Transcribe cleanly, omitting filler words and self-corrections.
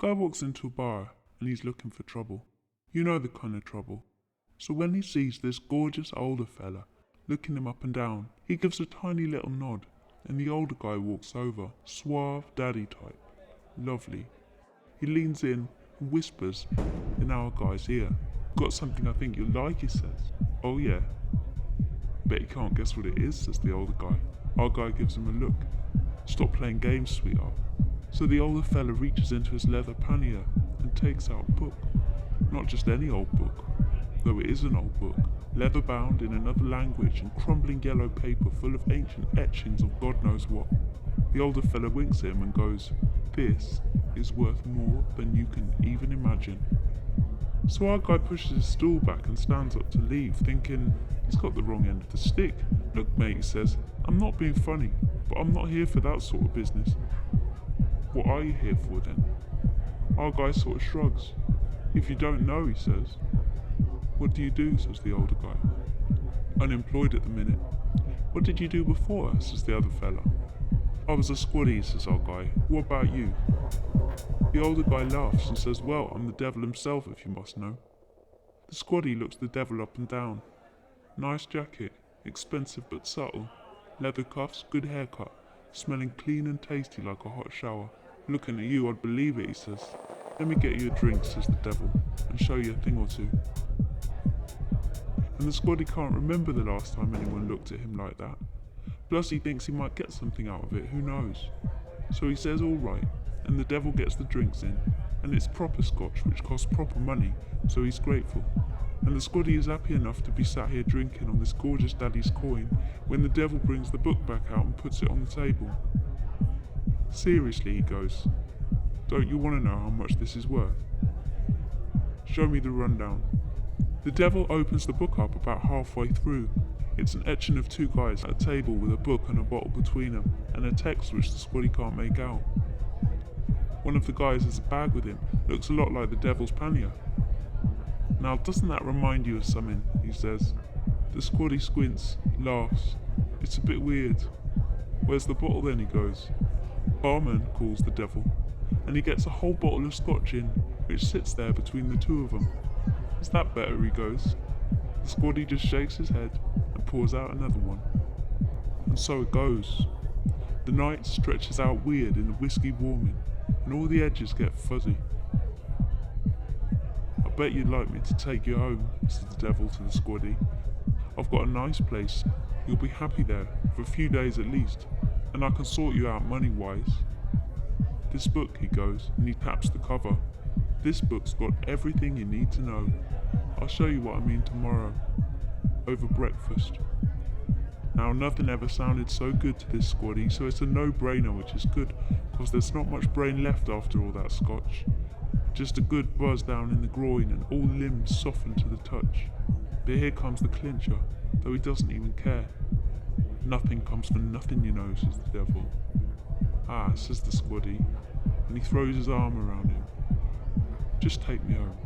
Guy walks into a bar and he's looking for trouble. You know the kind of trouble. So when he sees this gorgeous older fella looking him up and down, he gives a tiny little nod and the older guy walks over, suave daddy type. Lovely. He leans in and whispers in our guy's ear. Got something I think you'll like, he says. Oh yeah. Bet you can't guess what it is, says the older guy. Our guy gives him a look. Stop playing games, sweetheart. So the older fella reaches into his leather pannier and takes out a book. Not just any old book, though it is an old book, leather bound in another language and crumbling yellow paper full of ancient etchings of God knows what. The older fella winks at him and goes, "This is worth more than you can even imagine." So our guy pushes his stool back and stands up to leave, thinking he's got the wrong end of the stick. "Look mate," he says, "I'm not being funny, but I'm not here for that sort of business." "What are you here for then?" Our guy sort of shrugs. "If you don't know," he says. "What do you do?" says the older guy. "Unemployed at the minute." "What did you do before?" says the other fella. "I was a squaddy," says our guy. "What about you?" The older guy laughs and says, "Well, I'm the devil himself, if you must know." The squaddy looks the devil up and down. Nice jacket, expensive but subtle. Leather cuffs, good haircut, smelling clean and tasty like a hot shower. "Looking at you, I'd believe it," he says. "Let me get you a drink," says the devil, "and show you a thing or two." And the squaddy can't remember the last time anyone looked at him like that. Plus he thinks he might get something out of it, who knows. So he says all right, and the devil gets the drinks in, and it's proper Scotch which costs proper money, so he's grateful. And the squaddy is happy enough to be sat here drinking on this gorgeous daddy's coin when the devil brings the book back out and puts it on the table. "Seriously," he goes, "don't you want to know how much this is worth? Show me the rundown." The devil opens the book up about halfway through. It's an etching of two guys at a table with a book and a bottle between them, and a text which the squaddy can't make out. One of the guys has a bag with him, looks a lot like the devil's pannier. "Now doesn't that remind you of something?" he says. The squaddy squints, laughs. "It's a bit weird." "Where's the bottle then?" he goes. "Barman," calls the devil, and he gets a whole bottle of Scotch in, which sits there between the two of them. "Is that better?" he goes. The squaddy just shakes his head and pours out another one. And so it goes. The night stretches out weird in the whiskey warming, and all the edges get fuzzy. "I bet you'd like me to take you home," says the devil to the squaddy. "I've got a nice place. You'll be happy there for a few days at least, and I can sort you out money-wise. This book," he goes, and he taps the cover. "This book's got everything you need to know. I'll show you what I mean tomorrow, over breakfast." Now nothing ever sounded so good to this squaddy, so it's a no-brainer, which is good, because there's not much brain left after all that Scotch. Just a good buzz down in the groin and all limbs softened to the touch. But here comes the clincher, though he doesn't even care. "Nothing comes for nothing, you know," says the devil. "Ah," says the squaddy, and he throws his arm around him. "Just take me home."